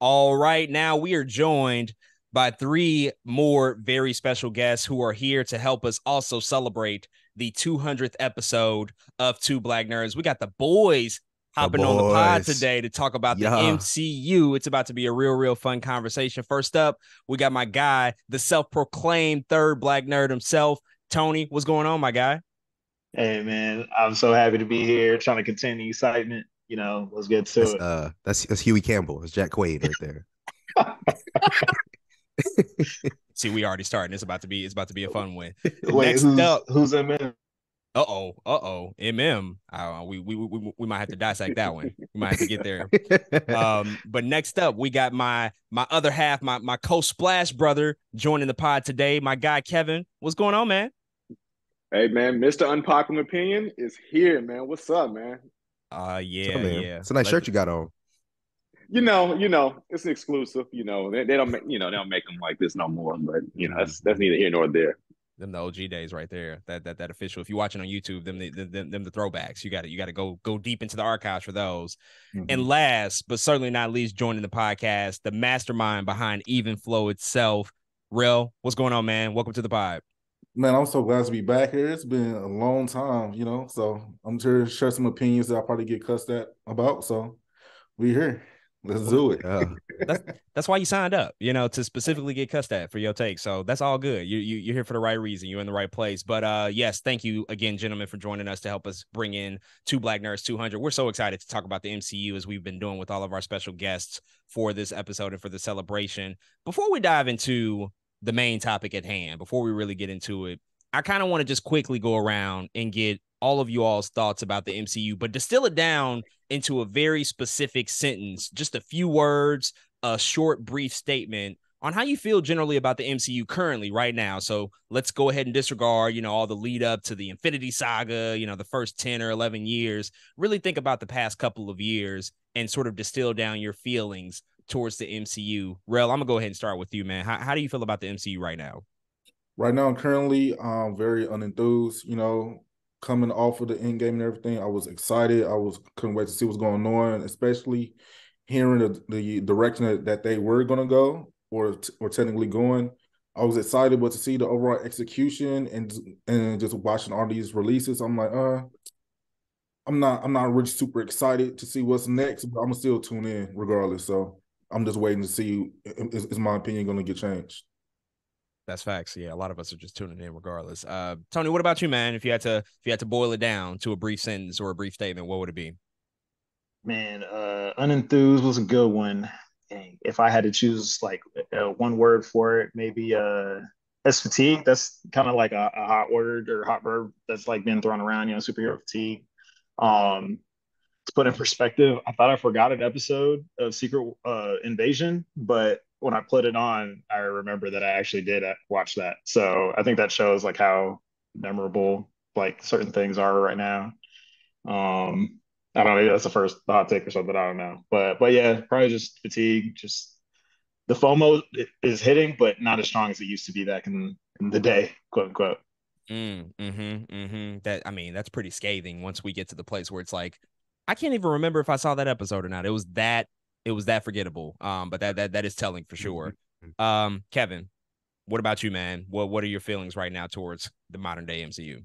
All right, now we are joined by three more very special guests who are here to help us also celebrate the 200th episode of Two Black Nerds. We got the boys The hopping on the pod boys. today to talk about the Yeah. MCU. It's about to be a real fun conversation. First up, we got my guy, the self-proclaimed third Black nerd himself, Tony. What's going on, my guy? Hey man, I'm so happy to be here, trying to continue excitement. Let's get to it. That's Huey Campbell. That's Jack Quaid right there. See, we already starting. It's about to be a fun one. Wait, Next up, who's in there? MM. We might have to dissect that one. We might have to get there. But next up, we got my other half, my co-splash brother joining the pod today. My guy Kevin. What's going on, man? Hey man, Mr. Unpopular Opinion is here, man. What's up, man? Yeah, man. yeah. It's a nice shirt you got on. It's an exclusive. They don't make, they don't make them like this no more. But that's neither here nor there. Them the OG days right there. That official. If you're watching on YouTube, them the throwbacks. You got to go deep into the archives for those. Mm-hmm. And last but certainly not least, joining the podcast, the mastermind behind Even Flow itself, Real. What's going on, man? Welcome to the pod. Man, I'm so glad to be back here. It's been a long time, so I'm sure to share some opinions that I'll probably get cussed at about. So we here. Let's do it. That's why you signed up, to specifically get cussed at for your take. So that's all good. You're here for the right reason. You're in the right place. But yes, thank you again, gentlemen, for joining us to help us bring in Two Black Nerds 200. We're so excited to talk about the MCU as we've been doing with all of our special guests for this episode and for the celebration. Before we dive into the main topic at hand, before we really get into it, I kind of want to just quickly go around and get all of you all's thoughts about the MCU, but distill it down into a very specific sentence, just a few words, a short, brief statement on how you feel generally about the MCU currently right now. So let's go ahead and disregard, all the lead up to the Infinity Saga, the first 10 or 11 years. Really think about the past couple of years and sort of distill down your feelings towards the MCU. Rel, I'm gonna go ahead and start with you, man. How do you feel about the MCU right now? Right now, currently, I'm very unenthused. Coming off of the end game and everything, I was excited. Couldn't wait to see what's going on, especially hearing the direction that they were going to go or technically going. I was excited, but to see the overall execution and just watching all these releases, I'm like, I'm not really super excited to see what's next, but I'm gonna still tune in regardless. So I'm just waiting to see is my opinion going to get changed. That's facts. Yeah, a lot of us are just tuning in regardless. Tony, what about you, man? If you had to boil it down to a brief sentence or a brief statement, what would it be? Man, unenthused was a good one. Dang, if I had to choose like one word for it, maybe as fatigue. That's kind of like a hot word or hot verb that's like been thrown around, superhero fatigue. Um, to put in perspective, I thought I forgot an episode of Secret Invasion, but when I put it on, I remember that I actually did watch that. So I think that shows like how memorable like certain things are right now. I don't know, maybe that's the first hot take or something. I don't know, but yeah, probably just fatigue. Just the FOMO is hitting, but not as strong as it used to be back in the day, quote unquote. That's pretty scathing once we get to the place where it's like, I can't even remember if I saw that episode or not. It was that forgettable. But that is telling for sure. Kevin, what about you, man? What are your feelings right now towards the modern day MCU?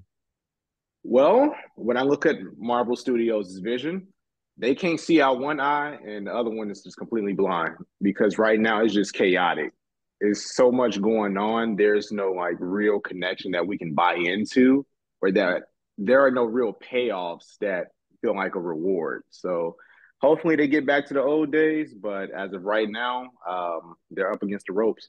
Well, when I look at Marvel Studios' vision, they can't see out one eye and the other one is just completely blind because right now it's just chaotic. There's so much going on. There's no like real connection that we can buy into, or that there are no real payoffs that feel like a reward. So hopefully they get back to the old days, but as of right now, they're up against the ropes.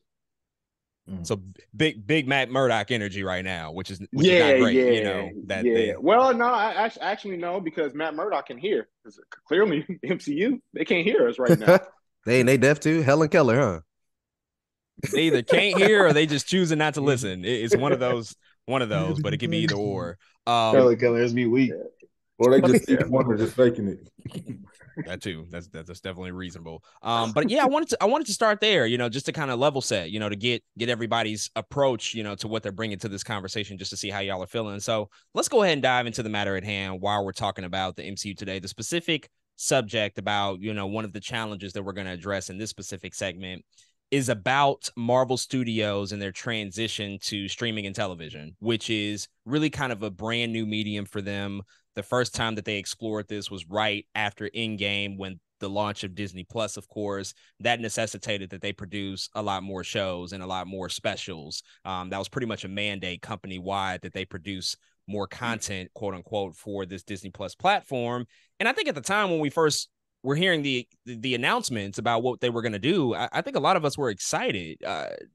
So big Matt Murdock energy right now, which is not great. Yeah. Well, no, I actually no, because Matt Murdock can hear. Because clearly, MCU they can't hear us right now. they deaf too. Helen Keller, huh? They either can't hear or they just choosing not to listen. It's one of those, but it can be either or. Helen Keller is me weak. Or they just faking it. That too. That's definitely reasonable. But yeah, I wanted to start there, just to kind of level set, to get everybody's approach, to what they're bringing to this conversation, just to see how y'all are feeling. So let's go ahead and dive into the matter at hand while we're talking about the MCU today. The specific subject about, one of the challenges that we're going to address in this specific segment is about Marvel Studios and their transition to streaming and television, which is really kind of a brand new medium for them. The first time that they explored this was right after Endgame, when the launch of Disney Plus, of course, that necessitated that they produce a lot more shows and a lot more specials. That was pretty much a mandate company wide that they produce more content, quote unquote, for this Disney Plus platform. And I think at the time when we first were hearing the announcements about what they were going to do, I think a lot of us were excited.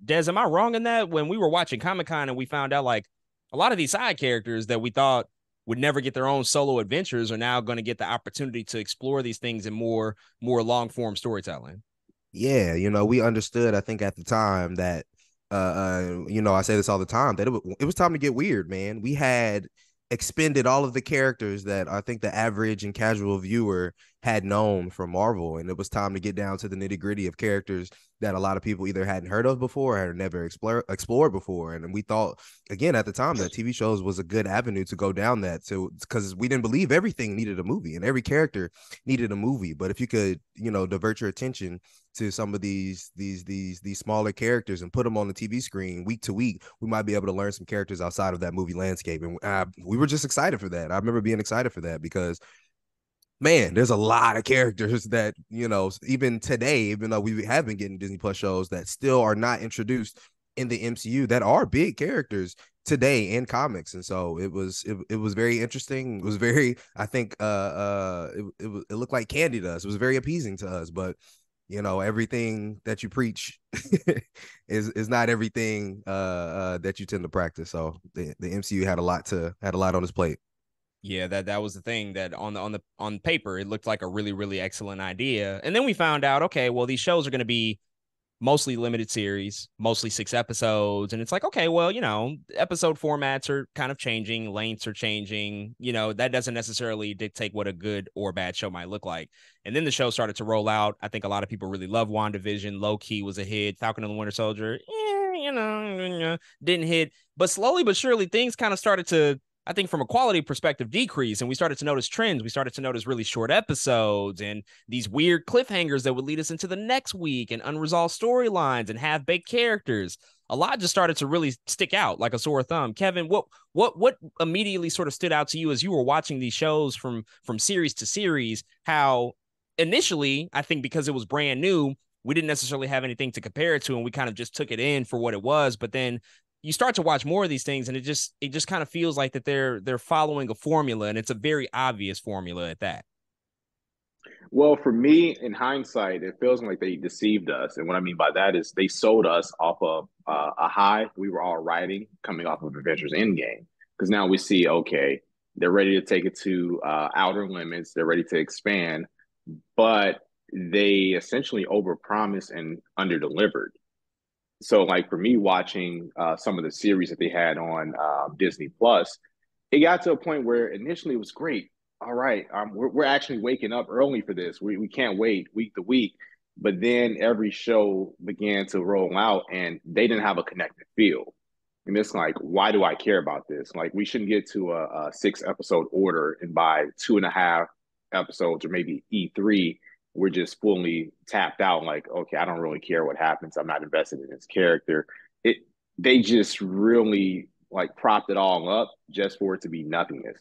Des, am I wrong in that? When we were watching Comic-Con and we found out like a lot of these side characters that we thought would never get their own solo adventures are now going to get the opportunity to explore these things in more long form storytelling. Yeah, we understood, I think, at the time that I say this all the time, that it was time to get weird, man. We had expended all of the characters that I think the average and casual viewer had known from Marvel, and it was time to get down to the nitty-gritty of characters that a lot of people either hadn't heard of before or had never explored before. And we thought, again, at the time, that TV shows was a good avenue to go down that, because we didn't believe everything needed a movie and every character needed a movie. But if you could, divert your attention to some of these smaller characters and put them on the TV screen week to week, we might be able to learn some characters outside of that movie landscape. And we were just excited for that. I remember being excited for that because, man, there's a lot of characters that, even today, even though we have been getting Disney Plus shows that still are not introduced in the MCU, that are big characters today in comics. And so it was very interesting. It was very, I think, it looked like candy to us. It was very appeasing to us, but everything that you preach is not everything that you tend to practice. So the MCU had a lot on its plate. Yeah, that was the thing, that on paper it looked like a really, really excellent idea. And then we found out, okay, well, these shows are going to be mostly limited series, mostly 6 episodes. And it's like, okay, well, episode formats are kind of changing, lengths are changing, that doesn't necessarily dictate what a good or bad show might look like. And then the show started to roll out. I think a lot of people really love WandaVision. Low key was a hit. Falcon and the Winter Soldier, didn't hit. But slowly but surely things kind of started to, I think, from a quality perspective, decrease. And we started to notice trends. We started to notice really short episodes and these weird cliffhangers that would lead us into the next week, and unresolved storylines and half-baked characters. A lot just started to really stick out like a sore thumb. Kevin, what immediately sort of stood out to you as you were watching these shows from series to series? How initially, I think because it was brand new, we didn't necessarily have anything to compare it to, and we kind of just took it in for what it was. But then you start to watch more of these things, and it just kind of feels like that they're following a formula, and it's a very obvious formula at that. Well, for me, in hindsight, it feels like they deceived us. And what I mean by that is they sold us off of a high we were all riding coming off of Avengers Endgame. Because now we see, okay, they're ready to take it to outer limits. They're ready to expand, but they essentially overpromised and underdelivered. So, like, for me, watching some of the series that they had on Disney Plus, it got to a point where initially it was great. All right, we're actually waking up early for this. We can't wait week to week. But then every show began to roll out, and they didn't have a connected feel. And it's like, why do I care about this? Like, we shouldn't get to a 6-episode order, and by 2.5 episodes or maybe E3, we're just fully tapped out. Like, okay, I don't really care what happens. I'm not invested in this character. They just really like propped it all up just for it to be nothingness.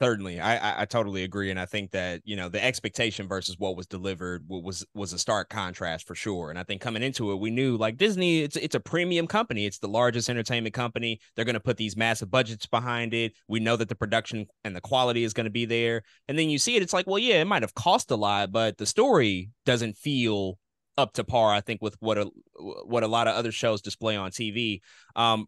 Certainly, I totally agree, and I think that the expectation versus what was delivered was a stark contrast for sure. And I think coming into it, we knew like Disney, it's a premium company, it's the largest entertainment company. They're going to put these massive budgets behind it. We know that the production and the quality is going to be there. And then you see it, it's like, well, yeah, it might have cost a lot, but the story doesn't feel up to par, I think, with what a lot of other shows display on TV.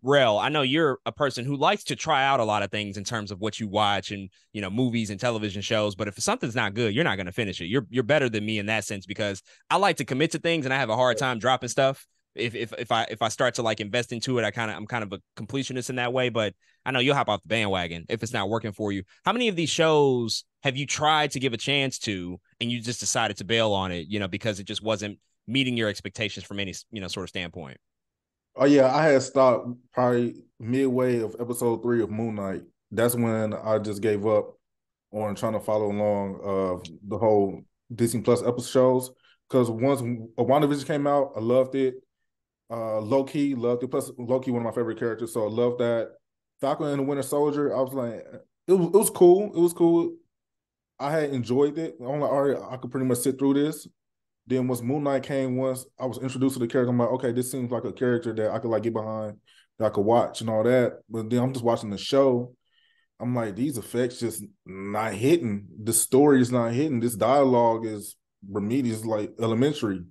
Rel, I know you're a person who likes to try out a lot of things in terms of what you watch and movies and television shows. But if something's not good, you're not going to finish it. You're better than me in that sense, because I like to commit to things and I have a hard time dropping stuff. If I start to like invest into it, I'm kind of a completionist in that way. But I know you'll hop off the bandwagon if it's not working for you. How many of these shows have you tried to give a chance to and you just decided to bail on it, because it just wasn't meeting your expectations from any sort of standpoint? Oh yeah, I had stopped probably midway of episode 3 of Moon Knight. That's when I just gave up. on trying to follow along the whole Disney Plus episodes. Because once WandaVision came out, I loved it. Loki loved it. Plus, Loki, one of my favorite characters, so I loved that. Falcon and the Winter Soldier, I was like, it was cool. It was cool. I had enjoyed it. I'm like, all right, I could pretty much sit through this. Then once Moon Knight came, once I was introduced to the character, I'm like, okay, this seems like a character that I could like get behind, that I could watch and all that. But then I'm just watching the show. I'm like, these effects just not hitting. The story is not hitting. This dialogue is remedial, like elementary.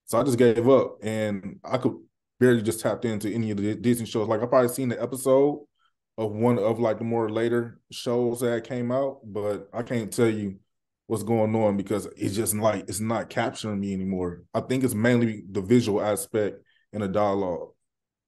So I just gave up, and I could barely just tap into any of the Disney shows. Like I probably seen the episode of one of like the more later shows that came out, but I can't tell you what's going on because it's just like it's not capturing me anymore. I think it's mainly the visual aspect and the dialogue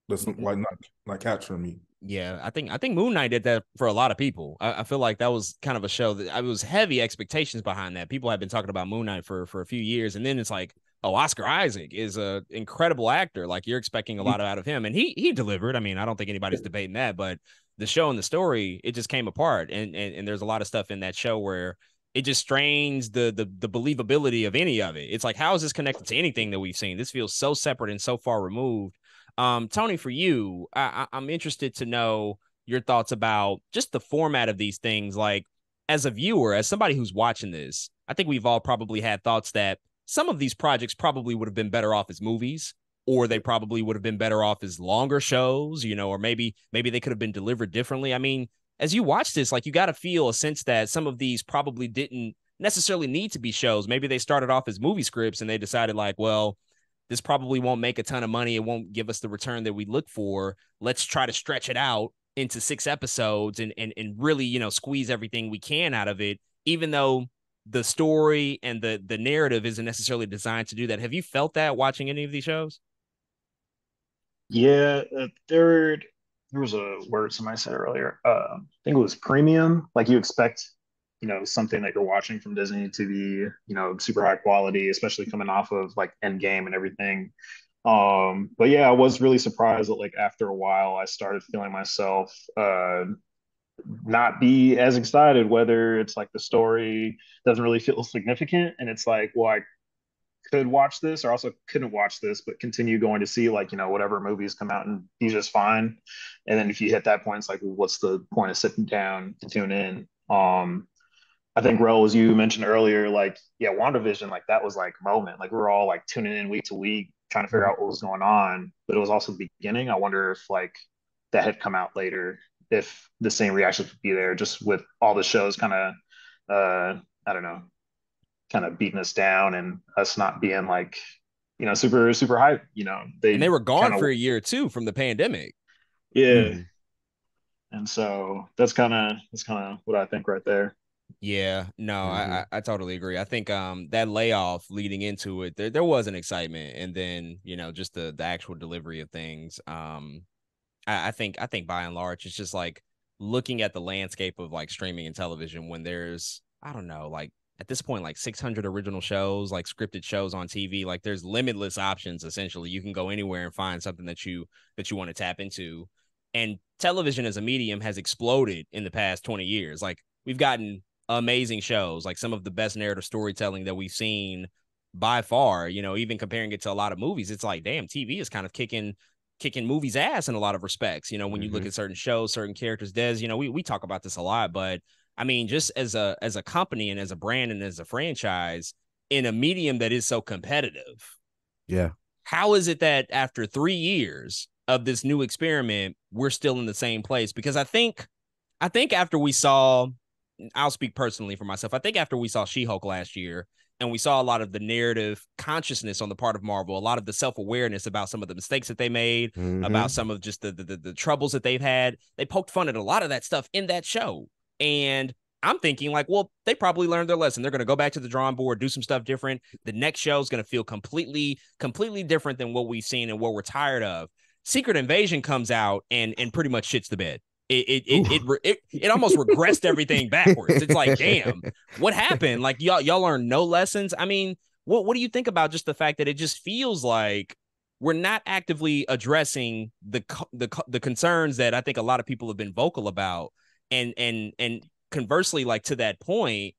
that's like not capturing me. Yeah, I think Moon Knight did that for a lot of people. I feel like that was kind of a show that I was heavy expectations behind that. People have been talking about Moon Knight for a few years, and then it's like, oh, Oscar Isaac is a incredible actor. Like you're expecting a lot out of him, and he delivered. I mean, I don't think anybody's debating that, but the show and the story, it just came apart, and there's a lot of stuff in that show where it just strains the believability of any of it. It's like, how is this connected to anything that we've seen? This feels so separate and so far removed. Tony, for you, I'm interested to know your thoughts about just the format of these things. Like, as a viewer, as somebody who's watching this, I think we've all probably had thoughts that some of these projects probably would have been better off as movies, or they probably would have been better off as longer shows, or maybe they could have been delivered differently. I mean, as you watch this, like you got to feel a sense that some of these probably didn't necessarily need to be shows. Maybe they started off as movie scripts and they decided like, well, this probably won't make a ton of money. It won't give us the return that we look for. Let's try to stretch it out into 6 episodes and really, squeeze everything we can out of it, even though the story and the narrative isn't necessarily designed to do that. Have you felt that watching any of these shows? Yeah, there was a word somebody said earlier. I think it was premium. Like you expect, something that you're watching from Disney to be, super high quality, especially coming off of like Endgame and everything. But yeah, I was really surprised that like after a while, I started feeling myself not be as excited, whether it's like the story doesn't really feel significant, and it's like, well, I could watch this or also couldn't watch this, but continue going to see like, whatever movies come out and be just fine. And then if you hit that point, it's like, well, what's the point of sitting down to tune in? I think Rel, as you mentioned earlier, like, yeah, WandaVision, like that was like a moment. Like we were all like tuning in week to week, trying to figure out what was going on. But it was also the beginning. I wonder if like that had come out later, if the same reaction would be there, just with all the shows kind of I don't know, kind of beating us down and us not being like, super, super hype. And they were gone kind of, for a year too from the pandemic. yeah. Mm-hmm. And so that's kind of what I think right there. Yeah, no, Mm-hmm. I totally agree. I think that layoff leading into it, there was an excitement, and then just the actual delivery of things. I think by and large, it's just like looking at the landscape of like streaming and television when there's, I don't know, like at this point, like 600 original shows, like scripted shows on TV, like there's limitless options. Essentially, you can go anywhere and find something that you want to tap into. And television as a medium has exploded in the past 20 years. Like we've gotten amazing shows, like some of the best narrative storytelling that we've seen by far, even comparing it to a lot of movies. It's like, damn, TV is kind of kicking movies ass in a lot of respects. When you look Mm-hmm. at certain shows, certain characters, we talk about this a lot, but I mean, just as a company and as a brand and as a franchise in a medium that is so competitive, Yeah. how is it that after 3 years of this new experiment, we're still in the same place? Because I think after we saw, I'll speak personally for myself. I think after we saw She-Hulk last year and we saw a lot of the narrative consciousness on the part of Marvel, a lot of the self-awareness about some of the mistakes that they made, about Mm-hmm. some of just the troubles that they've had, they poked fun at a lot of that stuff in that show. And I'm thinking like, well, they probably learned their lesson. They're going to go back to the drawing board, do some stuff different. The next show is going to feel completely different than what we've seen and what we're tired of. Secret Invasion comes out and pretty much shits the bed. It almost regressed everything backwards. It's like, damn, what happened? Like y'all learned no lessons. I mean, what do you think about just the fact that it just feels like we're not actively addressing the concerns that I think a lot of people have been vocal about, and conversely, like to that point,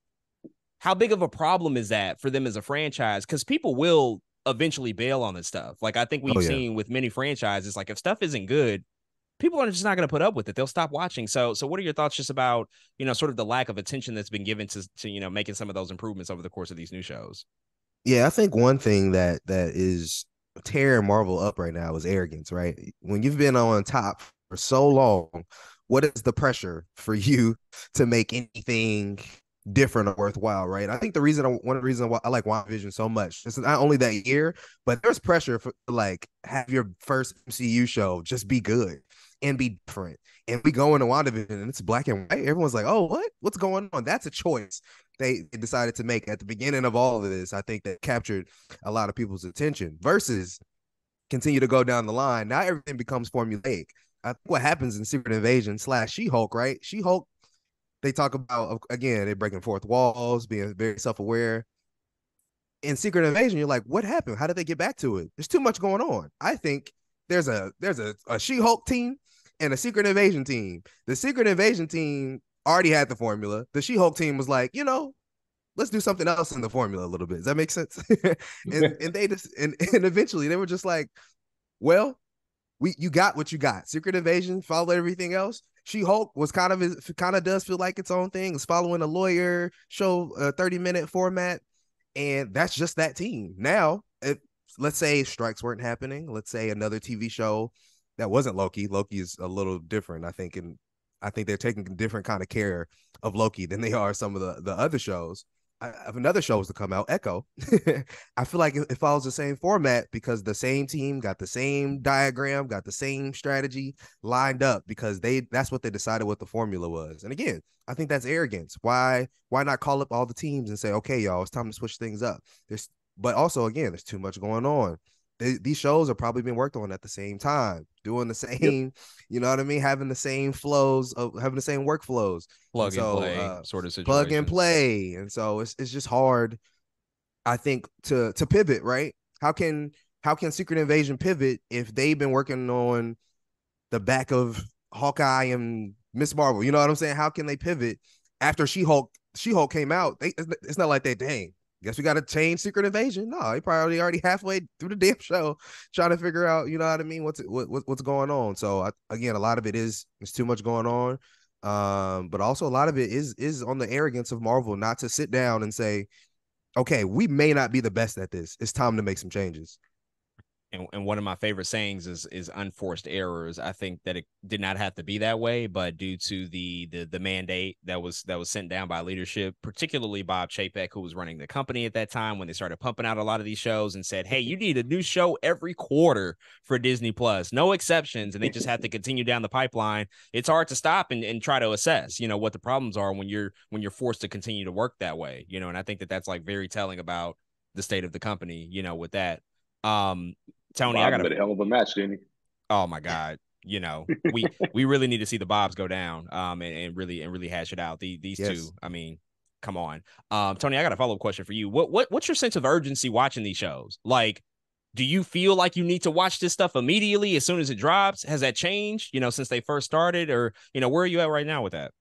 how big of a problem is that for them as a franchise? Because people will eventually bail on this stuff. Like I think we've seen with many franchises, like if stuff isn't good, people are just not going to put up with it. They'll stop watching. So what are your thoughts just about, sort of the lack of attention that's been given to making some of those improvements over the course of these new shows? Yeah, I think one thing that is tearing Marvel up right now is arrogance, right? When you've been on top for so long, what is the pressure for you to make anything different or worthwhile, right? I think one of the reasons why I like WandaVision so much is not only that year, but there's pressure for like have your first MCU show just be good and be different. And we go into WandaVision and it's black and white. Everyone's like, oh, what's going on? That's a choice they decided to make at the beginning of all of this. I think that captured a lot of people's attention versus continue to go down the line. Now everything becomes formulaic. I think what happens in Secret Invasion / She-Hulk, right? She-Hulk, they talk about, again, they're breaking fourth walls, being very self-aware. In Secret Invasion, you're like, what happened? How did they get back to it? There's too much going on. I think there's a She-Hulk team and a Secret Invasion team. The Secret Invasion team already had the formula. The She-Hulk team was like, let's do something else in the formula a little bit. Does that make sense? and they just and eventually they were just like, well, you got what you got. Secret Invasion followed everything else. She-Hulk was kind of does feel like its own thing. It's following a lawyer show, a 30-minute format, and that's just that team. Now, let's say strikes weren't happening. Let's say another TV show that wasn't Loki. Loki is a little different, I think, and I think they're taking a different kind of care of Loki than they are some of the other shows. If another show was to come out, Echo, I feel like it follows the same format because the same team got the same diagram, got the same strategy lined up because that's what they decided what the formula was. And again, I think that's arrogance. Why not call up all the teams and say, okay, y'all, it's time to switch things up. But also, again, there's too much going on. These shows have probably been worked on at the same time, doing the same, you know what I mean? Having the same having the same workflows. Plug and play sort of situation. Plug and play. And so it's just hard, I think, to pivot, right? How can Secret Invasion pivot if they've been working on the back of Hawkeye and Miss Marvel? You know what I'm saying? How can they pivot after She-Hulk came out? It's not like they, dang, guess we got to change Secret Invasion. No, they probably already halfway through the damn show trying to figure out, you know what I mean, what's going on. So again, a lot of it is too much going on, but also a lot of it is on the arrogance of Marvel not to sit down and say, okay, we may not be the best at this. It's time to make some changes. And one of my favorite sayings is unforced errors. I think that it did not have to be that way, but due to the mandate that was sent down by leadership, particularly Bob Chapek, who was running the company at that time, when they started pumping out a lot of these shows and said, hey, you need a new show every quarter for Disney Plus, no exceptions, and they just have to continue down the pipeline. It's hard to stop and try to assess, what the problems are when you're forced to continue to work that way, and I think that that's like very telling about the state of the company, with that. Tony, Bob did a hell of a match, didn't he? Oh my God. We really need to see the Bobs go down and really hash it out. These two, I mean, come on. Tony, I got a follow-up question for you. What's your sense of urgency watching these shows? Like, do you feel like you need to watch this stuff immediately as soon as it drops? Has that changed, since they first started? Or, where are you at right now with that?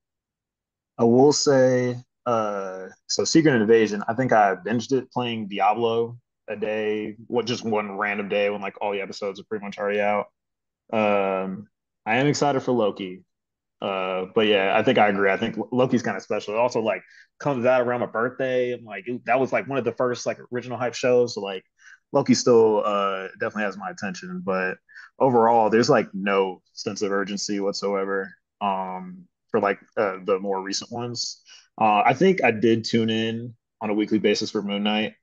I will say, so Secret Invasion, I think I binged it playing Diablo a day, just one random day when like all the episodes are pretty much already out. I am excited for Loki. But yeah, I think I agree. I think Loki's kind of special. It also like comes out around my birthday. I'm like, that was like one of the first like original hype shows. So like Loki still definitely has my attention. But overall, there's like no sense of urgency whatsoever for like the more recent ones. I think I did tune in on a weekly basis for Moon Knight.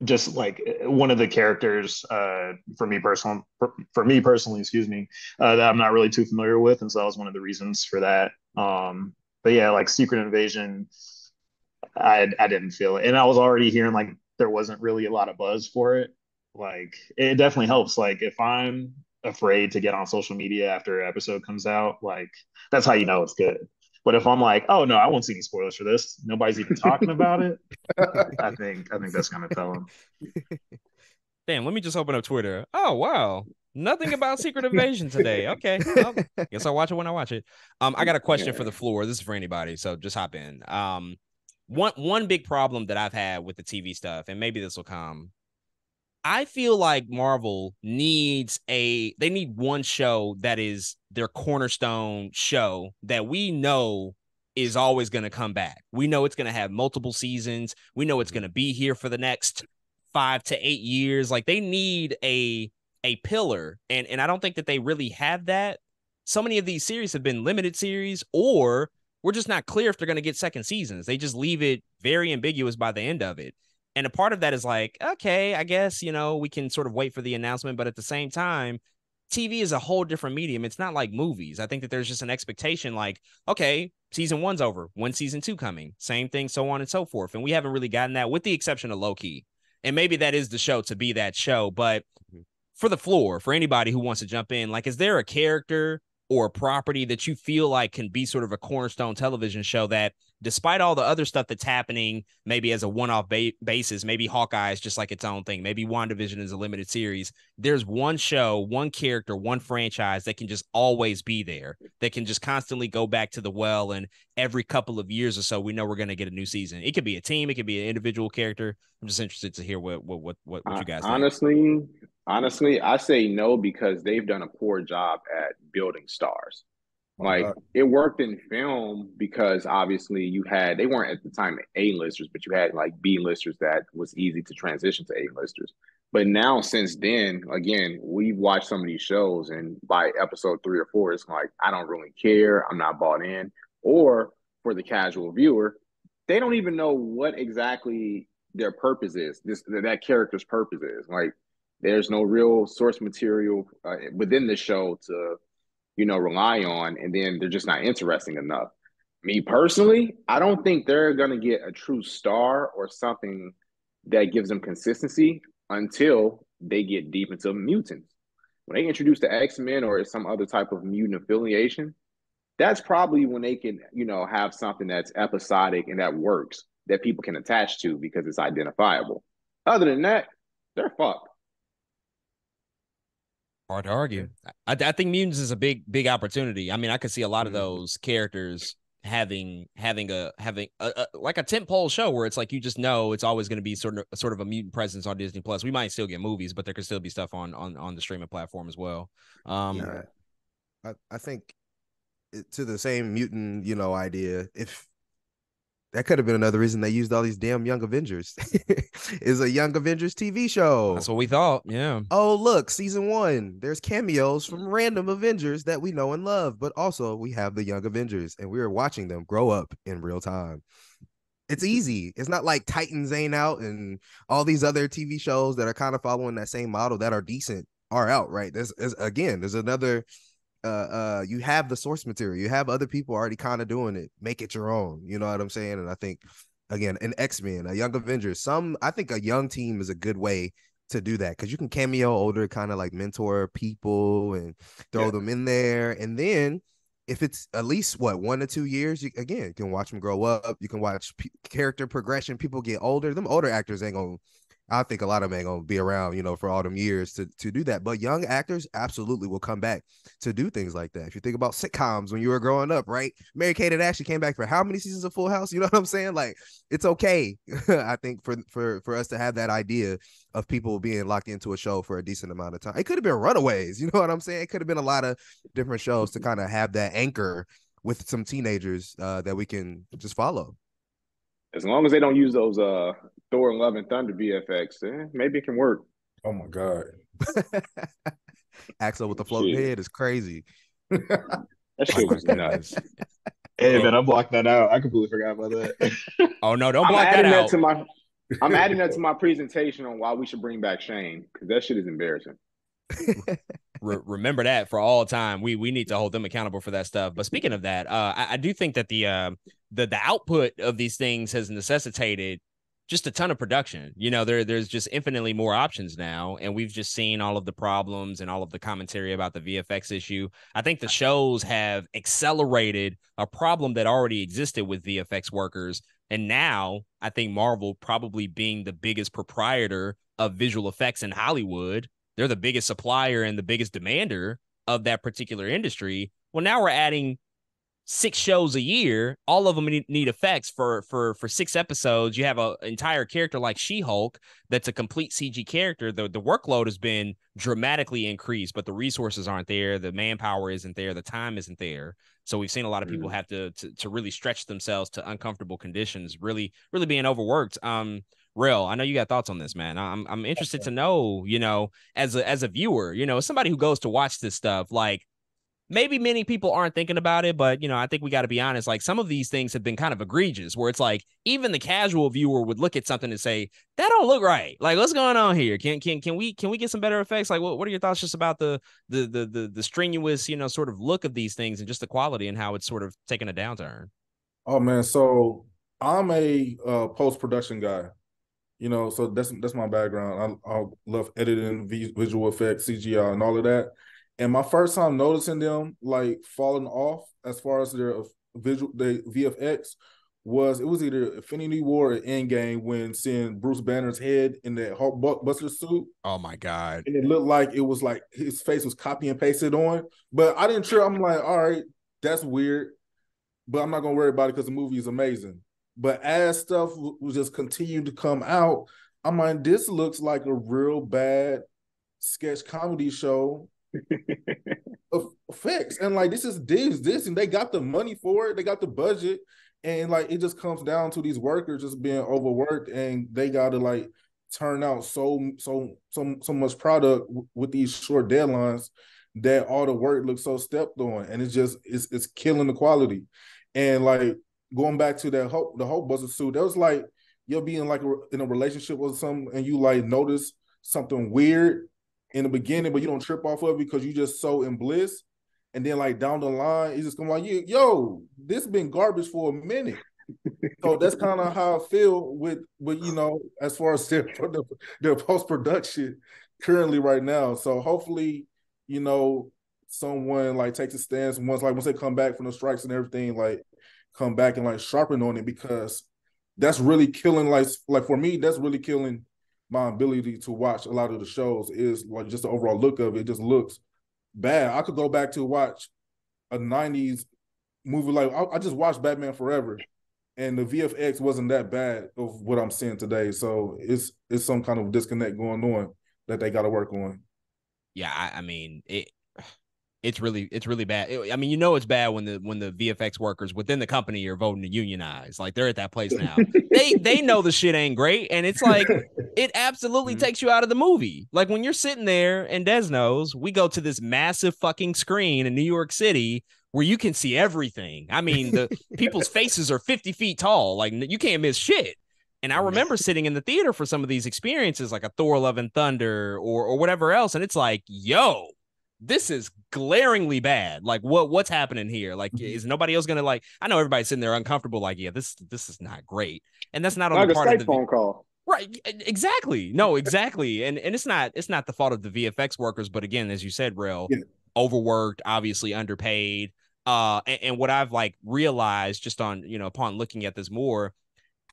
Just like one of the characters for me personally, excuse me, that I'm not really too familiar with, and so that was one of the reasons for that. But yeah, like Secret Invasion, I didn't feel it, and I was already hearing like there wasn't really a lot of buzz for it. Like it definitely helps. Like if I'm afraid to get on social media after an episode comes out, like that's how you know it's good. But if I'm like, oh no, I won't see any spoilers for this. Nobody's even talking about it. I think that's gonna tell them. Damn, let me just open up Twitter. Oh wow. Nothing about Secret Invasion today. Okay. Well, guess I'll watch it when I watch it. I got a question for the floor. This is for anybody, so just hop in. One big problem that I've had with the TV stuff, and maybe this will come. I feel like Marvel they need one show that is their cornerstone show that we know is always going to come back. We know it's going to have multiple seasons. We know it's going to be here for the next 5 to 8 years. Like they need a pillar, and I don't think that they really have that. So many of these series have been limited series, or we're just not clear if they're going to get second seasons. They just leave it very ambiguous by the end of it. And a part of that is like, okay, I guess, we can sort of wait for the announcement. But at the same time, TV is a whole different medium. It's not like movies. I think that there's just an expectation like, okay, season 1's over. When's season 2 coming? Same thing, so on and so forth. And we haven't really gotten that, with the exception of Loki. And maybe that is the show to be that show. But for the floor, for anybody who wants to jump in, like, is there a character or a property that you feel like can be sort of a cornerstone television show that, despite all the other stuff that's happening, maybe as a one-off basis, maybe Hawkeye is just like its own thing, maybe WandaVision is a limited series, there's one show, one character, one franchise that can just always be there, that can just constantly go back to the well, and every couple of years or so, we know we're going to get a new season. It could be a team, it could be an individual character. I'm just interested to hear what you guys think. Honestly, I say no because they've done a poor job at building stars. Like it worked in film because obviously they weren't at the time A-listers, but you had like B-listers that was easy to transition to A-listers. But now since then, again, we've watched some of these shows, and by episode 3 or 4, it's like, I don't really care. I'm not bought in. Or for the casual viewer, they don't even know what exactly their purpose is. That character's purpose is. Like, there's no real source material within the show to, rely on, and then they're just not interesting enough. Me personally, I don't think they're going to get a true star or something that gives them consistency until they get deep into mutants. When they introduce the X-Men or some other type of mutant affiliation, that's probably when they can, have something that's episodic and that works, that people can attach to because it's identifiable. Other than that, they're fucked. Hard to argue. I think mutants is a big opportunity. I mean, I could see a lot of those characters having a like a tentpole show where it's like, you just know it's always going to be sort of a mutant presence on Disney Plus. We might still get movies, but there could still be stuff on the streaming platform as well. I think to the same mutant, idea, if that could have been another reason they used all these damn Young Avengers. Is a Young Avengers TV show. That's what we thought. Yeah. Oh, look, season 1. There's cameos from random Avengers that we know and love, but also we have the Young Avengers, and we are watching them grow up in real time. It's easy. It's not like Titans ain't out and all these other TV shows that are kind of following that same model that are decent are out, right? There's another. You have the source material. You have other people already kind of doing it. Make it your own. You know what I'm saying? And I think, again, an X-Men, a Young Avengers, I think a young team is a good way to do that, because you can cameo older, kind of like mentor people and throw them in there. And then if it's at least 1 to 2 years, you can watch them grow up. You can watch character progression. People get older. Them older actors ain't gonna, I think a lot of them ain't gonna be around, for all them years to do that. But young actors absolutely will come back to do things like that. If you think about sitcoms when you were growing up, right? Mary-Kate and Ashley came back for how many seasons of Full House? You know what I'm saying? Like, it's okay. I think for us to have that idea of people being locked into a show for a decent amount of time. It could have been Runaways. You know what I'm saying? It could have been a lot of different shows to kind of have that anchor with some teenagers that we can just follow. As long as they don't use those Thor and Love and Thunder VFX, maybe it can work. Oh my God. Axel with the floating head is crazy. That shit was nuts. Hey, man, I blocked that out. I completely forgot about that. Oh no, don't block that out. I'm adding that to my presentation on why we should bring back Shane, because that shit is embarrassing. Remember that for all time. We need to hold them accountable for that stuff. But speaking of that, I do think that the output of these things has necessitated just a ton of production. There's just infinitely more options now, and we've just seen all of the problems and all of the commentary about the VFX issue. I think the shows have accelerated a problem that already existed with VFX workers, and now I think Marvel, probably being the biggest proprietor of visual effects in Hollywood, they're the biggest supplier and the biggest demander of that particular industry. Well, now we're adding 6 shows a year. All of them need effects for 6 episodes. You have an entire character like She-Hulk that's a complete CG character. The workload has been dramatically increased, but the resources aren't there. The manpower isn't there. The time isn't there. So we've seen a lot of people have to really stretch themselves to uncomfortable conditions, really being overworked. Real, I know you got thoughts on this, man. I'm interested to know, as a viewer, as somebody who goes to watch this stuff, like, maybe many people aren't thinking about it, but I think we got to be honest. Like, some of these things have been kind of egregious, where it's like even the casual viewer would look at something and say, "That don't look right. Like, what's going on here? Can we get some better effects? Like, what are your thoughts just about the strenuous, sort of look of these things and just the quality and how it's sort of taken a downturn?" Oh man, so I'm a post production guy. So that's my background. I love editing, visual effects, CGI, and all of that. And my first time noticing them like falling off as far as their VFX was either Infinity War or Endgame, when seeing Bruce Banner's head in that Hulk Buster suit. Oh my God. And it looked like it was like his face was copy and pasted on. But I didn't trip. I'm like, all right, that's weird. But I'm not gonna worry about it because the movie is amazing. But as stuff will just continue to come out, I'm like, this looks like a real bad sketch comedy show of effects. And like, this, and they got the money for it, they got the budget, and like it just comes down to these workers just being overworked, and they gotta like turn out so much product with these short deadlines that all the work looks so stepped on, and it's killing the quality. And like, going back to the Hulk Buster suit, that was like you'll be in like in a relationship with someone and you like notice something weird in the beginning, but you don't trip off of it because you just so in bliss. And then like down the line, it's just going like, yo, this has been garbage for a minute. So that's kind of how I feel with as far as their post production currently right now. So hopefully, someone like takes a stance once they come back from the strikes and everything, like come back and like sharpen on it, because that's really killing like for me, that's really killing my ability to watch a lot of the shows. Is like just the overall look of it just looks bad. I could go back to watch a 90s movie, like I just watched Batman Forever, and the VFX wasn't that bad of what I'm seeing today. So it's some kind of disconnect going on that they got to work on. Yeah, I mean, it's really bad. I mean, it's bad when the VFX workers within the company are voting to unionize. Like, they're at that place now. They know the shit ain't great, and it's like it absolutely takes you out of the movie. Like, when you're sitting there, and Des knows, we go to this massive fucking screen in New York City where you can see everything. I mean, the people's faces are 50 feet tall. Like, you can't miss shit. And I remember sitting in the theater for some of these experiences, like a Thor: Love and Thunder or whatever else, and it's like, yo, this is glaringly bad. Like, what's happening here? Like, is nobody else gonna, like, I know everybody's sitting there uncomfortable, like, yeah, this is not great. And that's not on Like the a part of Skype the phone call. Right. Exactly. No, exactly. And it's not the fault of the VFX workers, but again, as you said, Rel, overworked, obviously underpaid. And what I've like realized just on, upon looking at this more,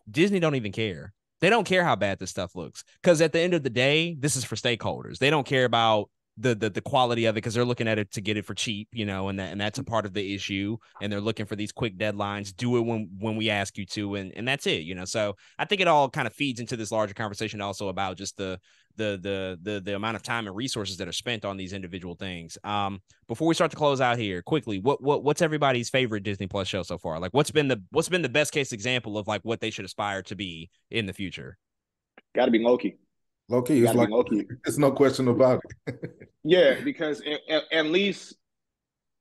Disney don't even care. They don't care how bad this stuff looks, because at the end of the day, this is for stakeholders. They don't care about the quality of it, because they're looking at it to get it for cheap, and that's a part of the issue. And they're looking for these quick deadlines. Do it when we ask you to, and that's it. So I think it all kind of feeds into this larger conversation also about just the amount of time and resources that are spent on these individual things. Before we start to close out here, quickly, what's everybody's favorite Disney Plus show so far? Like, what's been the best case example of like what they should aspire to be in the future? Got to be Loki. Loki is like Loki. There's no question about it. Yeah, because at least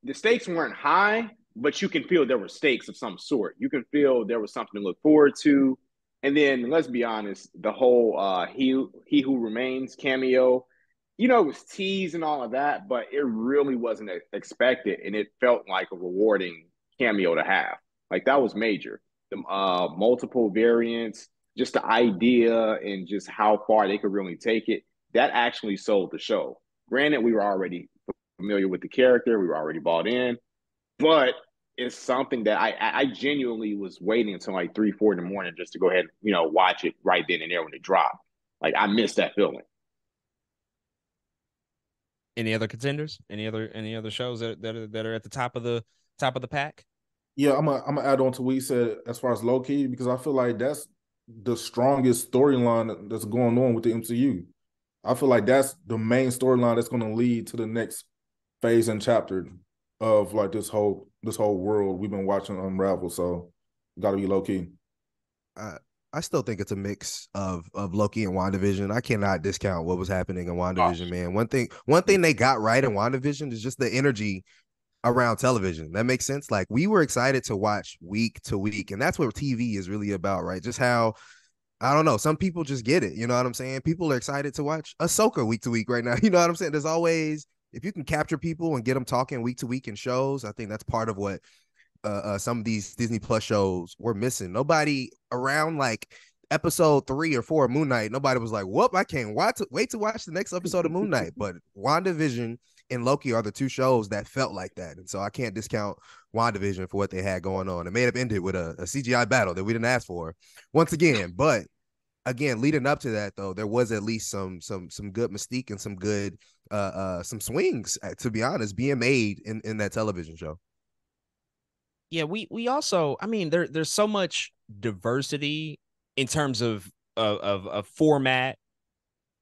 the stakes weren't high, but you can feel there were stakes of some sort. You can feel there was something to look forward to. And then let's be honest, the whole he who remains cameo, it was teased and all of that, but it really wasn't expected, and it felt like a rewarding cameo to have. Like, that was major. The multiple variants, just the idea and just how far they could really take it, that actually sold the show. Granted, we were already familiar with the character, we were already bought in, but it's something that I genuinely was waiting until like 3-4 in the morning just to go ahead and watch it right then and there when it dropped. Like, I missed that feeling. Any other contenders? Any other shows that are at the top of the pack? Yeah, I'm gonna add on to what you said as far as low key because I feel like that's the strongest storyline that's going on with the MCU. I feel like that's the main storyline that's going to lead to the next phase and chapter of like this whole world we've been watching unravel. So, got to be low key. I still think it's a mix of Loki and WandaVision. I cannot discount what was happening in WandaVision, man. One thing they got right in WandaVision is just the energy around television. That makes sense. Like we were excited to watch week to week, and that's what TV is really about, right? Just how I don't know. Some people just get it. You know what I'm saying? People are excited to watch Ahsoka week to week right now. You know what I'm saying? There's always if you can capture people and get them talking week to week in shows, I think that's part of what some of these Disney Plus shows were missing. Nobody around like episode 3 or 4 of Moon Knight, nobody was like, whoop, I can't wait to watch the next episode of Moon Knight. But WandaVision and Loki are the two shows that felt like that. And so I can't discount WandaVision for what they had going on. It may have ended with a CGI battle that we didn't ask for once again. But again, leading up to that though, there was at least some good mystique and some good some swings, to be honest, being made in that television show. Yeah, we also, I mean, there's so much diversity in terms of format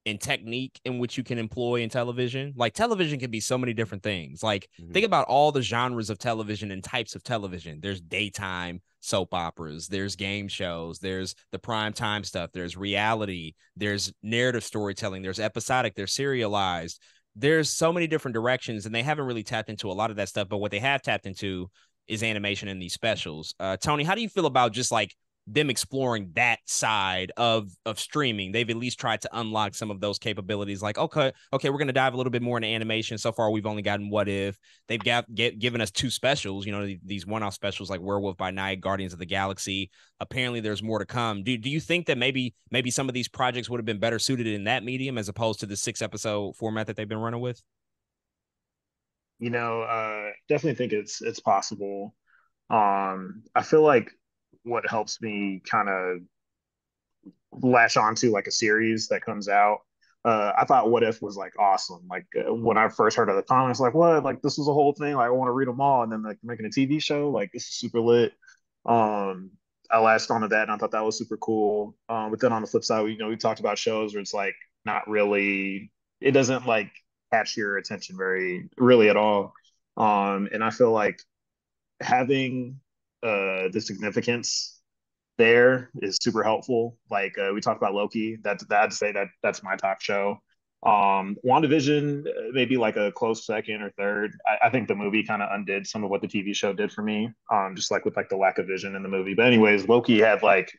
and technique in which you can employ in television. Like television can be so many different things. Like think about all the genres of television and types of television. There's daytime soap operas, there's game shows, there's the prime time stuff, there's reality, there's narrative storytelling, there's episodic, there's serialized. There's so many different directions, and they haven't really tapped into a lot of that stuff. But what they have tapped into is animation in these specials. Tony, how do you feel about just like them exploring that side of streaming? They've at least tried to unlock some of those capabilities. Like, okay, we're gonna dive a little bit more into animation. So far, we've only gotten What If. They've given us 2 specials. You know, these one-off specials like Werewolf by Night, Guardians of the Galaxy. Apparently, there's more to come. Do you think that maybe some of these projects would have been better suited in that medium as opposed to the 6 episode format that they've been running with? Definitely think it's possible. I feel like what helps me kind of latch onto like a series that comes out. I thought What If was like awesome. Like when I first heard of the comics, like what, like this was a whole thing. Like I want to read them all, and then like making a TV show, like this is super lit. Um, I latched onto that, and I thought that was super cool. But then on the flip side, we talked about shows where it's like not really, it doesn't like catch your attention very really at all. And I feel like having the significance there is super helpful. Like we talked about Loki. I'd say that's my top show. WandaVision, maybe like a close second or third. I think the movie kind of undid some of what the TV show did for me. Just like with like the lack of vision in the movie. But anyways, Loki had like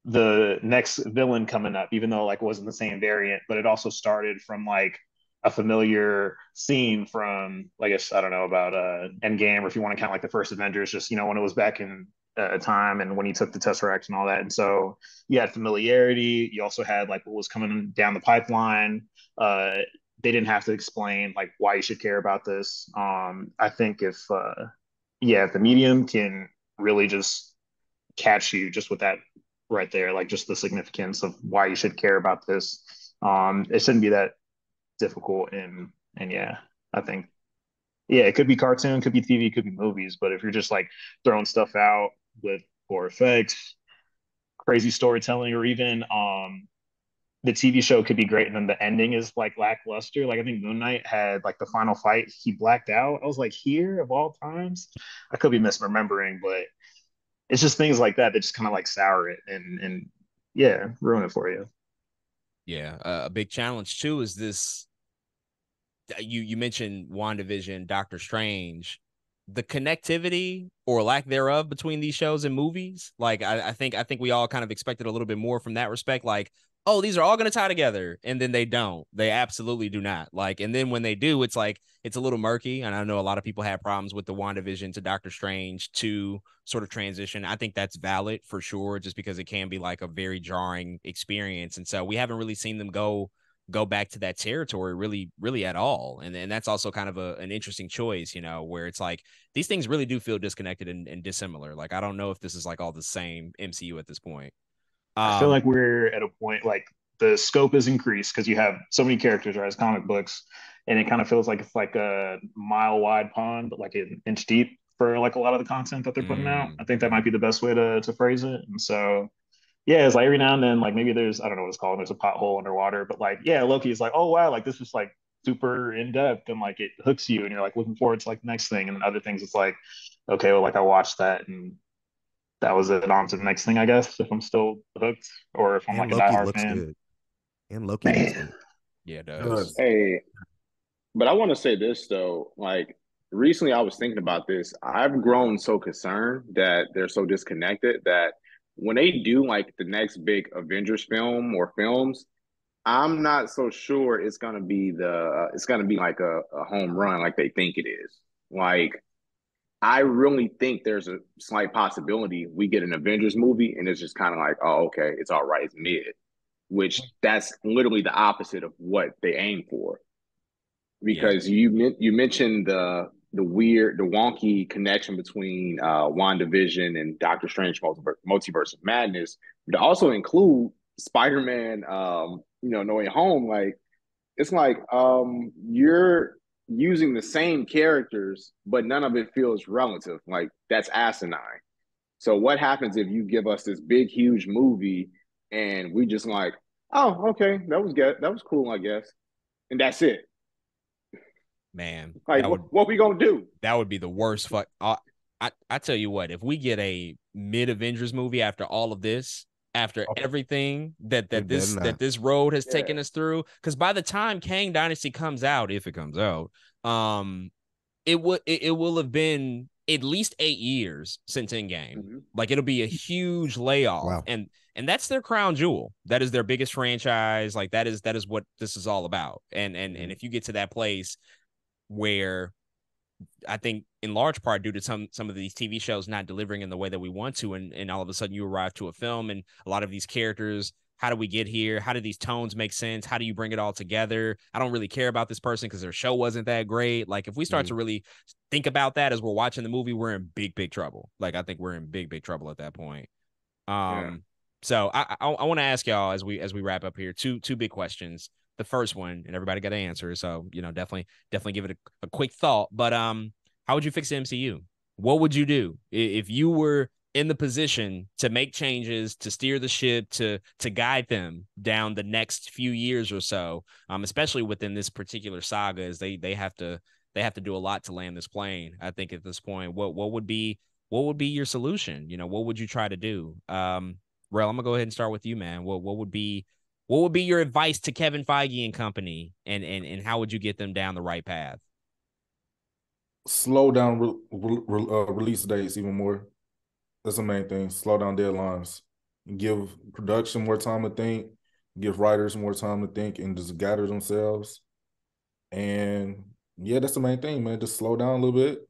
the next villain coming up, even though like it wasn't the same variant, but it also started from like a familiar scene from, I guess, I don't know about Endgame, or if you want to count like the first Avengers, just when it was back in time and when he took the Tesseract and all that. And so you had familiarity. You also had like what was coming down the pipeline. They didn't have to explain like why you should care about this. I think if the medium can really just catch you just with that right there, like just the significance of why you should care about this. It shouldn't be that difficult, and yeah, I think it could be cartoon, could be TV, could be movies, but if you're just like throwing stuff out with poor effects, crazy storytelling, or even the TV show could be great and then the ending is like lackluster. Like I think Moon Knight had like the final fight, he blacked out. I was like, here of all times, I could be misremembering, but it's just things like that that just kind of like sour it and yeah, ruin it for you. Yeah, a big challenge too is this. You mentioned WandaVision, Doctor Strange, the connectivity or lack thereof between these shows and movies. Like I think we all kind of expected a little bit more from that respect. Like, oh, these are all going to tie together, and then they don't. They absolutely do not. Like, and then when they do, it's like it's a little murky. And I know a lot of people had problems with the WandaVision to Doctor Strange to sort of transition. I think that's valid for sure, just because it can be like a very jarring experience. And so we haven't really seen them go back to that territory really at all. And that's also kind of an interesting choice, where it's like these things really do feel disconnected and dissimilar. Like I don't know if this is like all the same MCU at this point. I feel like we're at a point like the scope is increased because you have so many characters, right, as comic books, and it kind of feels like it's like a mile wide pond, but like an inch deep for like a lot of the content that they're putting out. I think that might be the best way to phrase it. And so yeah, it's like every now and then, like maybe there's I don't know what it's called, there's a pothole underwater, but like yeah, Loki is like, oh wow, like this is like super in depth and like it hooks you and you're like looking forward to like the next thing. And then other things it's like, okay, well like I watched that and that was it, on to the next thing, I guess, if I'm still hooked or if I'm And like a Loki diehard looks fan. good. And Loki looks Man. good. Yeah, it does. Does. Hey, but I want to say this though, like recently I was thinking about this. I've grown so concerned that they're so disconnected that when they do like the next big Avengers film or films, I'm not so sure it's gonna be like a home run like they think it is. Like I really think there's a slight possibility we get an Avengers movie and it's just kind of like, oh, okay, it's all right, it's mid, which that's literally the opposite of what they aim for. Yeah. Because you mentioned the weird, the wonky connection between WandaVision and Doctor Strange Multiverse of Madness, but also include Spider-Man, No Way Home. Like it's like you're using the same characters, but none of it feels relative. Like that's asinine. So what happens if you give us this big, huge movie and we just like, oh, okay, that was good, that was cool, I guess, and that's it. Man, Like, what we gonna do? that would be the worst fuck. I tell you what, if we get a mid Avengers movie after all of this, after everything that this road has taken us through, because by the time Kang Dynasty comes out, if it comes out, it will have been at least 8 years since Endgame. Mm-hmm. Like it'll be a huge layoff, Wow. and that's their crown jewel. That is their biggest franchise. Like that is what this is all about. And if you get to that place where I think in large part due to some of these TV shows not delivering in the way that we want to, and all of a sudden you arrive to a film and a lot of these characters, how do we get here? How do these tones make sense? How do you bring it all together? I don't really care about this person because their show wasn't that great. Like if we start to really think about that as we're watching the movie, we're in big trouble. Like I think we're in big trouble at that point. So I want to ask y'all as we wrap up here two big questions. The first one, and everybody got an answer, so definitely give it a quick thought. But how would you fix the MCU? What would you do if you were in the position to make changes, to steer the ship, to guide them down the next few years or so, especially within this particular saga, as they have to do a lot to land this plane. I think at this point, what would be your solution? What would you try to do? Rel, I'm gonna go ahead and start with you, man. What would be your advice to Kevin Feige and company, and how would you get them down the right path? Slow down release dates even more. That's the main thing. Slow down deadlines. Give production more time to think. Give writers more time to think and just gather themselves. And yeah, that's the main thing, man. Just slow down a little bit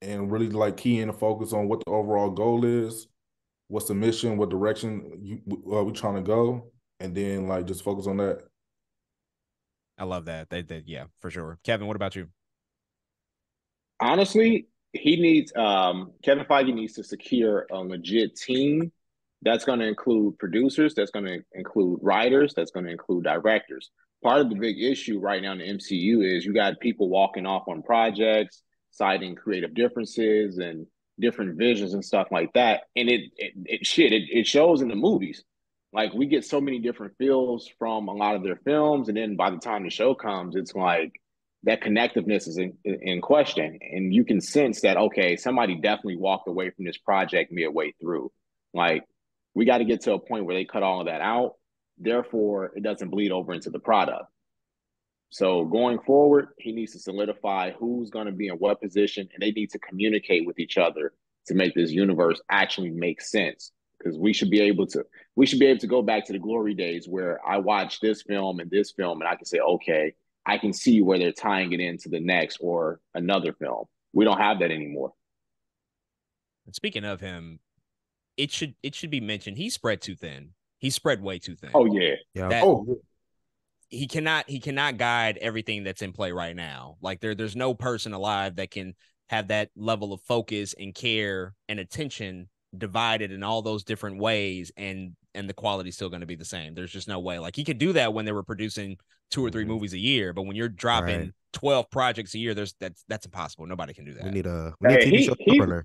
and really like key in and focus on what the overall goal is, what's the mission, what direction we trying to go, and then like just focus on that. I love that. Yeah, for sure. Kevin, what about you? Honestly, he needs Kevin Feige needs to secure a legit team that's going to include producers, that's going to include writers, that's going to include directors. Part of the big issue right now in the MCU is you got people walking off on projects, citing creative differences and different visions and stuff like that, and it shows in the movies. Like we get so many different feels from a lot of their films, and then by the time the show comes, it's like that connectiveness is in question, and you can sense that okay, somebody definitely walked away from this project midway through. Like we got to get to a point where they cut all of that out, therefore it doesn't bleed over into the product. So going forward, he needs to solidify who's going to be in what position, and they need to communicate with each other to make this universe actually make sense. Because we should be able to go back to the glory days where I watch this film and I can say, okay, I can see where they're tying it into the next or another film. We don't have that anymore. And speaking of him, it should be mentioned he's spread too thin. He's spread way too thin. Oh yeah. That, he cannot guide everything that's in play right now. Like there's no person alive that can have that level of focus and care and attention divided in all those different ways, and the quality's still going to be the same. There's just no way. Like, he could do that when they were producing 2 or 3 movies a year, but when you're dropping 12 projects a year, that's impossible. Nobody can do that. We need a Hey, TV show showrunner.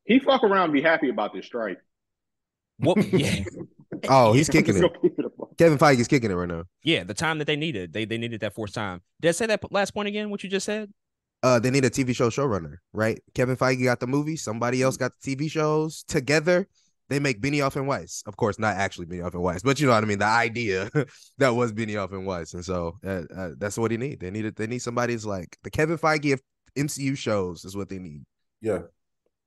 he fuck around and be happy about this strike. What? Yeah. Oh, he's kicking it. Kevin Feige's kicking it right now. Yeah, the time that they needed. They needed that forced time. Did I say that last point again, what you just said? They need a TV show showrunner, right? Kevin Feige got the movie. Somebody else got the TV shows. Together, they make Benioff and Weiss. Of course, not actually Benioff and Weiss, but you know what I mean? The idea that was Benioff and Weiss. And so that's what he need. They need somebody who's like the Kevin Feige of MCU shows is what they need. Yeah.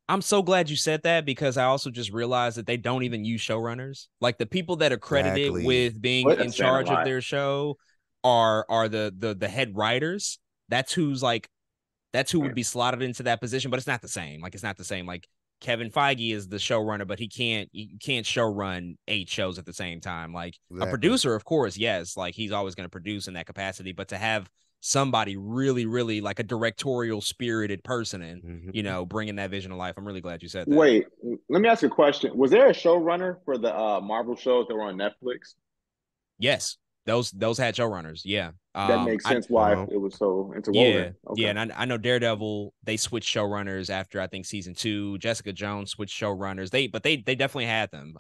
I'm so glad you said that, because I also just realized that they don't even use showrunners. Like, the people that are credited with being in charge of their show are the head writers. That's who would be slotted into that position, but it's not the same. Like, it's not the same. Like, Kevin Feige is the showrunner, but you can't show run 8 shows at the same time. Like, a producer, of course, yes, like, he's always going to produce in that capacity, but to have somebody really, really like a directorial spirited person and bringing that vision to life. I'm really glad you said that. Wait, let me ask you a question. Was there a showrunner for the Marvel shows that were on Netflix? Yes, those had showrunners. Yeah, that makes sense why it was so interwoven. Yeah, and I know Daredevil, they switched showrunners after, I think, season 2. Jessica Jones switched showrunners. They definitely had them.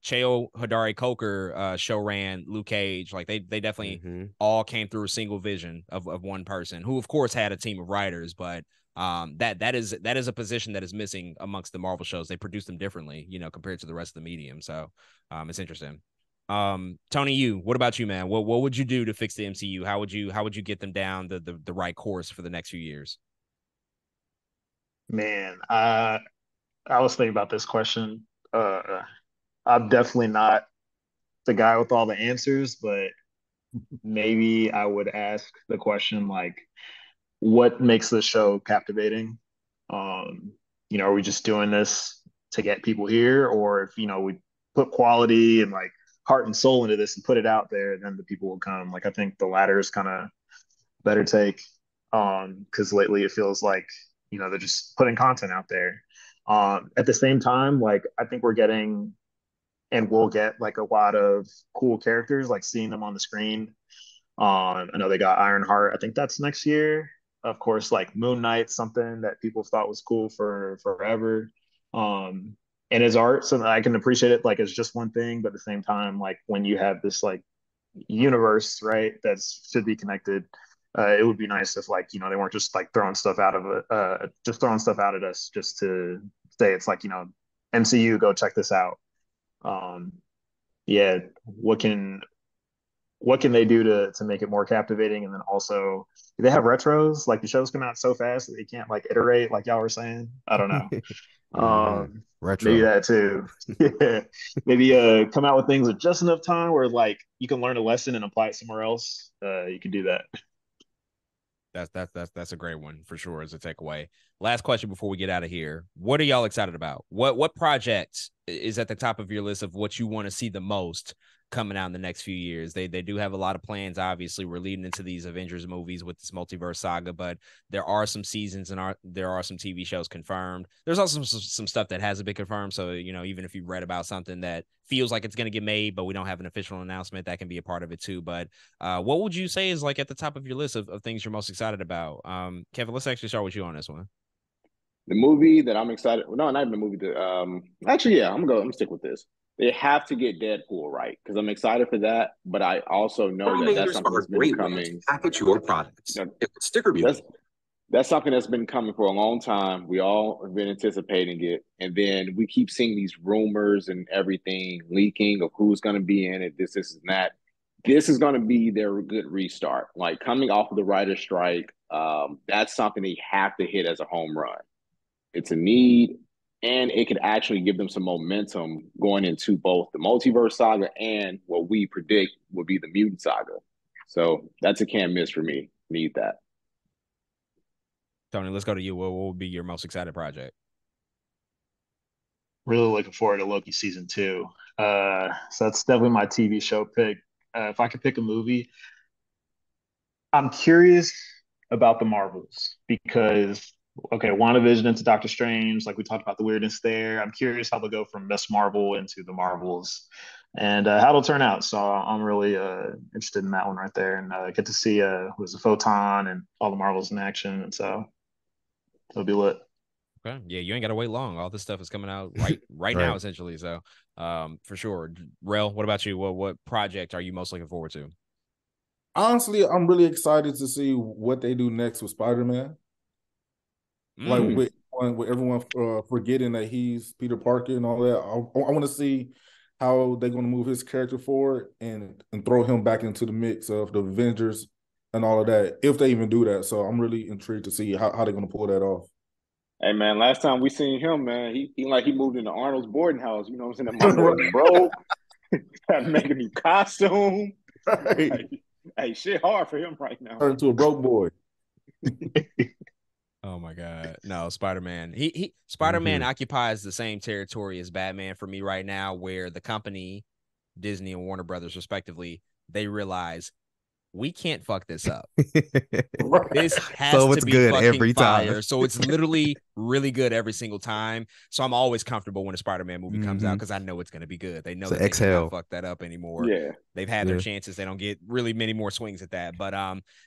Cheo Hodari Coker show ran Luke Cage. Like, they definitely all came through a single vision of one person, who of course had a team of writers, but that is a position that is missing amongst the Marvel shows. They produce them differently, compared to the rest of the medium. So it's interesting. Tony, what about you, man? What would you do to fix the MCU? How would you get them down the right course for the next few years? Man, I was thinking about this question. I'm definitely not the guy with all the answers, but maybe I would ask the question, like, what makes the show captivating? Are we just doing this to get people here, or if we put quality and like heart and soul into this and put it out there, then the people will come. Like, I think the latter is kind of better take, because lately it feels like they're just putting content out there. At the same time, like, I think we're getting and we'll get like a lot of cool characters, like seeing them on the screen. I know they got Ironheart. I think that's next year. Of course, like Moon Knight, something that people thought was cool for forever. And his art, so I can appreciate it like it's just one thing, but at the same time, like when you have this like universe, right, that should be connected, it would be nice if like they weren't just like throwing stuff out of it, just throwing stuff out at us just to say it's like MCU, go check this out. Yeah, what can they do to make it more captivating? And then also, do they have retros? Like, the shows come out so fast that they can't like iterate, like y'all were saying. I don't know. Retro. Maybe that too. Yeah. Maybe come out with things with just enough time where like you can learn a lesson and apply it somewhere else. You can do that. That's a great one for sure as a takeaway. Last question before we get out of here. What are y'all excited about? What project is at the top of your list of what you want to see the most coming out in the next few years? They do have a lot of plans. Obviously, we're leading into these Avengers movies with this multiverse saga, but there are some seasons and there are some TV shows confirmed. There's also some stuff that hasn't been confirmed. So, even if you read about something that feels like it's going to get made, but we don't have an official announcement, that can be a part of it too. But what would you say is like at the top of your list of things you're most excited about? Kevin, let's actually start with you on this one. The movie that I'm excited, no, not even the movie. Actually, yeah, I'm gonna stick with this. They have to get Deadpool right, because I'm excited for that. But I also know that's something that's been coming. Package your products. Sticker beauty. That's something that's been coming for a long time. We all have been anticipating it, and then we keep seeing these rumors and everything leaking of who's going to be in it. This, and that. This is going to be their good restart. Like, coming off of the writer's strike, that's something they have to hit as a home run. It's a need, and it could actually give them some momentum going into both the multiverse saga and what we predict will be the mutant saga. So that's a can't miss for me. Need that. Tony, let's go to you. What will be your most excited project? Really looking forward to Loki season 2. So that's definitely my TV show pick. If I could pick a movie, I'm curious about the Marvels, because okay, WandaVision into Doctor Strange. Like we talked about the weirdness there. I'm curious how they'll go from Miss Marvel into the Marvels and how it'll turn out. So I'm really interested in that one right there and get to see who's a Photon and all the Marvels in action. And so it'll be lit. Okay. Yeah, you ain't got to wait long. All this stuff is coming out right now, essentially. So for sure. Rel, what about you? What project are you most looking forward to? Honestly, I'm really excited to see what they do next with Spider-Man. Like with everyone forgetting that he's Peter Parker and all that. I want to see how they're going to move his character forward and throw him back into the mix of the Avengers and all of that, if they even do that. So I'm really intrigued to see how they're going to pull that off. Hey man, last time we seen him, man, he moved into Arnold's boarding house. You know what I'm saying? My boy broke. Had to make a new costume. Right. Hey, shit hard for him right now. Turned to a broke boy. Oh my God. No, Spider-Man. Spider-Man occupies the same territory as Batman for me right now, where the company, Disney and Warner Brothers, respectively, they realize we can't fuck this up. This has to be good every fire. So it's literally really good every single time. So I'm always comfortable when a Spider-Man movie comes out because I know it's going to be good. They know that they can't fuck that up anymore. Yeah. They've had their chances. They don't get really many more swings at that. But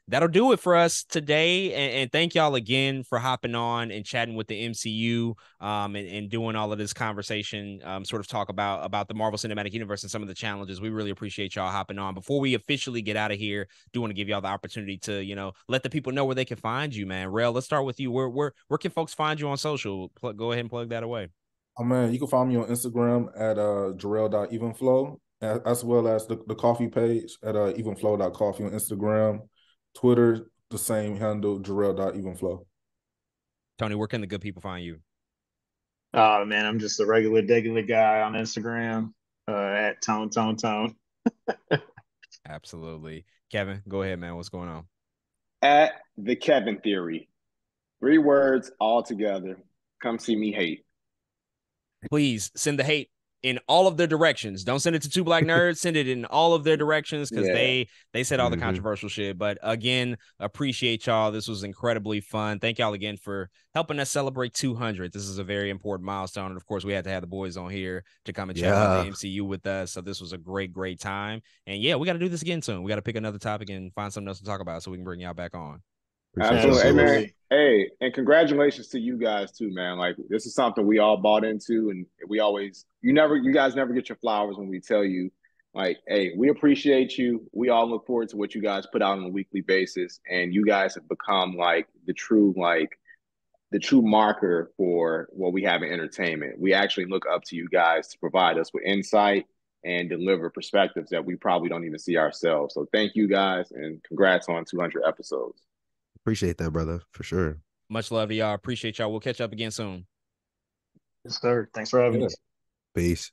that'll do it for us today. And thank y'all again for hopping on and chatting with the MCU and doing all of this conversation, sort of talk about the Marvel Cinematic Universe and some of the challenges. We really appreciate y'all hopping on. Before we officially get out of here, do want to give y'all the opportunity to, let the people know where they can find you, man. Rel, let's start with you. Where can folks find you on social? Go ahead and plug that away. Oh man, you can find me on Instagram at Jarrell.evenflow, as well as the coffee page at evenflow.coffee on Instagram. Twitter, the same handle, Jarrell.evenflow. Tony, where can the good people find you? Oh man, I'm just a regular guy on Instagram at Tone. Absolutely. Kevin, go ahead, man. What's going on? At the Kevin Theory. 3 words all together. Come see me hate. Please send the hate in all of their directions. Don't send it to 2 Black Nerds. Send it in all of their directions because they said all the controversial shit. But again, appreciate y'all. This was incredibly fun. Thank y'all again for helping us celebrate 200. This is a very important milestone. And of course, we had to have the boys on here to come and chat about the MCU with us. So this was a great time. And yeah, we got to do this again soon. We got to pick another topic and find something else to talk about so we can bring y'all back on. Absolutely. Hey, man. Hey, and congratulations to you guys too, man. Like this is something we all bought into, and we always you guys never get your flowers when we tell you, like, hey, we appreciate you. We all look forward to what you guys put out on a weekly basis, and you guys have become like the true marker for what we have in entertainment. We actually look up to you guys to provide us with insight and deliver perspectives that we probably don't even see ourselves. So thank you guys, and congrats on 200 episodes. Appreciate that, brother, for sure. Much love to y'all. Appreciate y'all. We'll catch up again soon. Yes, sir. Thanks for having us. Peace.